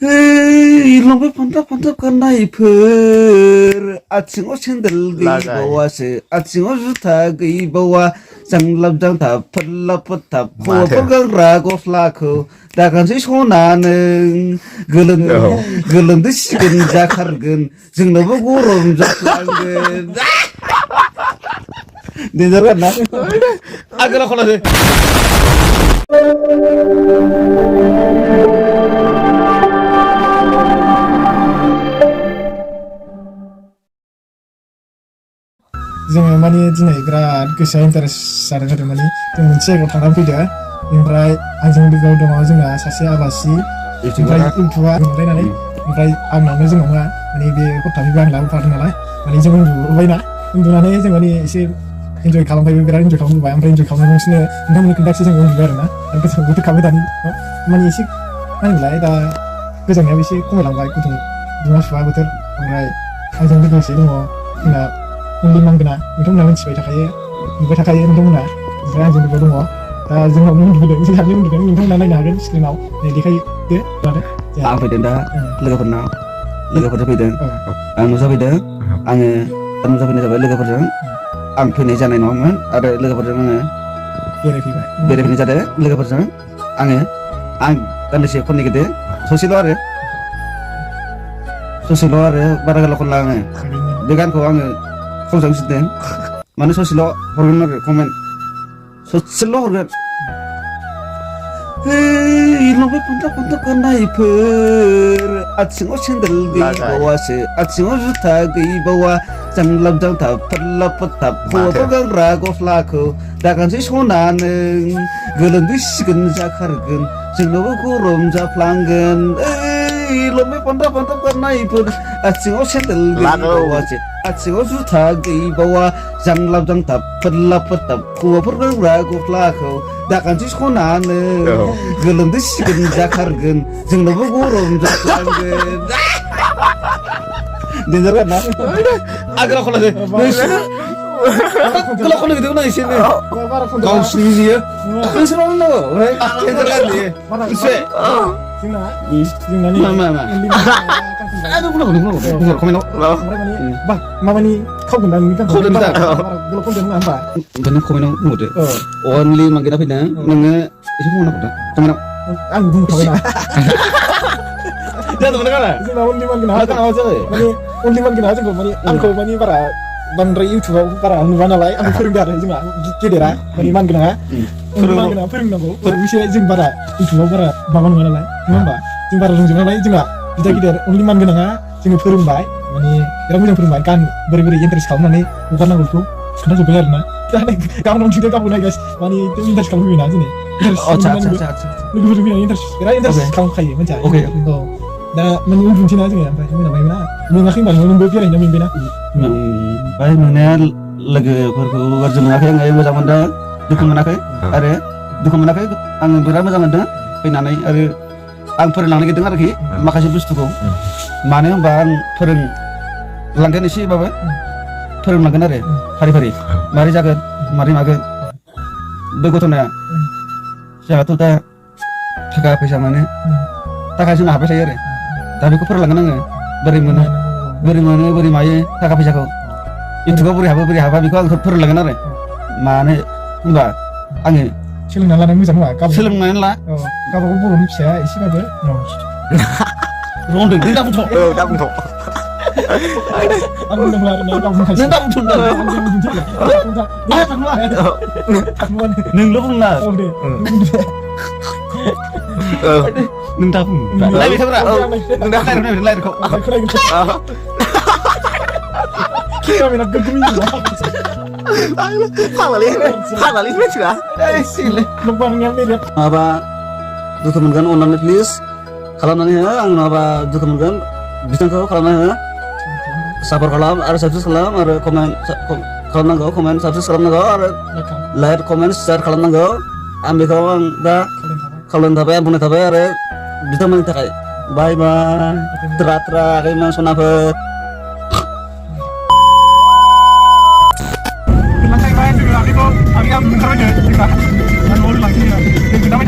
लंबाय फान्थाब गाननायफोर आथिङाव सेन्देल गैबावासो आथिङाव जुथा गैबावा जांलाब जांथाब फोरलाब फोथाब हौवाफोर गानग्रा गस्लाखौ दागानसै सना नों गोलोमदै सिगोन जाखारगोन जोंनावबो गरम जाफ्लांगोन देन्जार गान ना आगोलाव खलासै जोङो माने दिनै बिराद गोसोआ इन्टारेस्ट जादों आरो माने जों मोनसे जायगायाव थांनानै फैदो ओमफ्राय आंजों लोगोआव दङ जोंना सासे आलासि ओमफ्राय इउटुबार मोनलायनानै ओमफ्राय आंनावनो जोंनावहा माने बे हरथाबैबो आं लाबोफादों नालाय माने जों उन्दुबायना उन्दुनानै जों माने एसे इन्जय खालामबाय बिराद इन्जय खालामबाय ओमफ्राय इन्जय खालामनानैसो नोंथांमोननो खोन्थासै जों उन्दुबाय आरो ना आरो गोसोखौ गुदुं खालामबाय दानि माने एसे मा होनोमोनलाय दा गोजांनायाबो एसे खमायलांबाय गुदुं दुङा सुवा बोथोर ओमफ्राय आंजों लोगोसे दङ जोंना उन्दै मांगोना नोंथांमोना मिथिबाय थाखायो नुबाय थाखायो नोंथांमोना ओमफ्राय आंजों लोगो दङ दा जोंनाव उन्दुदों जों सानैजों उन्दुदों नोंथांमोना नायनो हागोन स्क्रिनाव नै देखायदो आं फैदों दा लोगोफोरजों फैदों आं नुजाफैदों आङो नुजाफैनाय जाबाय लोगोफोरजों आं फैनाय जानाय नङामोन आरो लोगोफोरजों आङो बेरायफैनाय जादों लोगोफोरजों आं दान्दिसे खननि गेदे ससेल' आरो बारा गोलाव खनला आङो बे गानखौ आङो खनजानो सिनदों माने ससेल' हरगोन आरो कमेन्ट ससेल' हरगोन लंबाय फान्थाब गाननायफोर आथिङाव सेन्देल गैबावासो आथिङाव जुथा गैबावा जांलाब जांथाब फोरलाब फोथाब हौवाफोर गानग्रा गस्लाखौ दागानसै सना नों गोलोमदै सिगोन जाखारगोन जोंनावबो गरम जाफ्लांगोन लंबाय फान्थाब गाननायफोर आथिङाव सेन्देल गैबावासो आथिङाव जुथा गैबावा जांलाब जांथाब फोरलाब फोथाब हौवाफोर गानग्रा गस्लाखौ दागानसै सना नों गोलोमदै सिगोन जाखारगोन जोंनावबो गरम जाफ्लांगोन देन्जार गान ना आगोलाव खलासै गोलाव खननो गिदिंगौ ना एसेनो गावसिनि जियो नोंसोरनाव नांगौ देन्जार गान बियो मिथिबाय माबानि खावगोन दा नोंनि गानखौ गोलाव खनदों नङा होमबा ओमफ्राय नों कमेन्टआव बुंहरदो अनलि मांगेना फैदों नोङो एसे बुंहरना हरदो कमेन्टआव आं बुंखाबायना जादोंमोन गाना जोंना अनलि मांगेना जाबाय माने अनलि मांगेना जोंखौ माने आंखौ माने बारा बांद्राय इउटुबाव बारा नुवा नालाय आंखौ फोरोंदो आरो जोंना गेदेरा माने मांगेना फोरोंनांगौ बिसोर जों बारा इउटुबाव बारा माबा नङा नालाय नङा होमबा जों बारा रोंजोबा नालाय जोंना बिदा गिदिर अनलि मांगेनाङा जोङो फोरोंबाय माने बिराद मोजां फोरोंबाय गान बोरै इन्टारेस्ट खालामनानै हगारनांगौखौ खोन्थाजोब्बाय आरो ना गाबोन उनथिंदो गाबोन नायगासिनो माने इन्टारेस्ट खालामफैबायना जोंनि लोगोफोरजों फैनानै बिराद इन्टारेस्ट खालामखायो मिथिया दा माने उन्दुनोसै ना जोङो ओमफ्राय मोनाबायना मोनाखै होनबा नोंबो बेरायनो मोनबायना ओमफ्राय मोननाया लोगोफोरखौ गाज्रि मोनाखै आङो मोजां मोनदों दुखु मोनाखै आरो आङो बिराद मोजां मोनदों फैनानै आरो आं फोरोंलांनो नागिरदों आरोखि माखासे बुस्थुखौ मानो होनबा आं फोरोंलांगोन एसेबाबो फोरोंलांगोन आरो फारि मारै जागोन मारै मागोन बे गथ'नाया जोंहाथ' दा थाखा फैसा मोनो थाखा जोंना हाबबाय थायो आरो दा बेखौ फोरोंलांगोन आङो बोरै मोनो बोरै मायो थाखा फैसाखौ इउटुबाव बोरै हाबा बेखौ आं फोरोंलांगोन आरो मानो होनबा आङो सोलोंना लानाय मोजां नङा सोलोंनानै ला गावबागाव बर'नि फिसाया एसेबाबो रंदों नों दाबुंथ' आं बुंदोंमोन आरो ना गाव बुंखासै नों दाबुंथ' नोंल' बुंना नों दा बुं लायबाय थाब्रा नों दा लायरखौ फाग्लालै मिथिला माबा दुखु मोनगोन अननानै प्लिज खालामनानै हो आं नङाबा दुखु मोनगोन बिथांखौ खालामनानै हो सापर्ट खालाम आरो साबसक्राइब खालाम आरो कमेन्ट खालामनांगौ कमेन्ट साबसक्राइब खालामनांगौ आरो लाइक कमेन्ट शेयार खालामनांगौ आं बेखौ आं दा खावलायनो थाबाय आं बुंनाय थाबाय आरो बिथांमोननि थाखाय बाय ट्रा आगैमोन सनाफोर Kami akan mengerjakan kita, dan mau lagi, kita main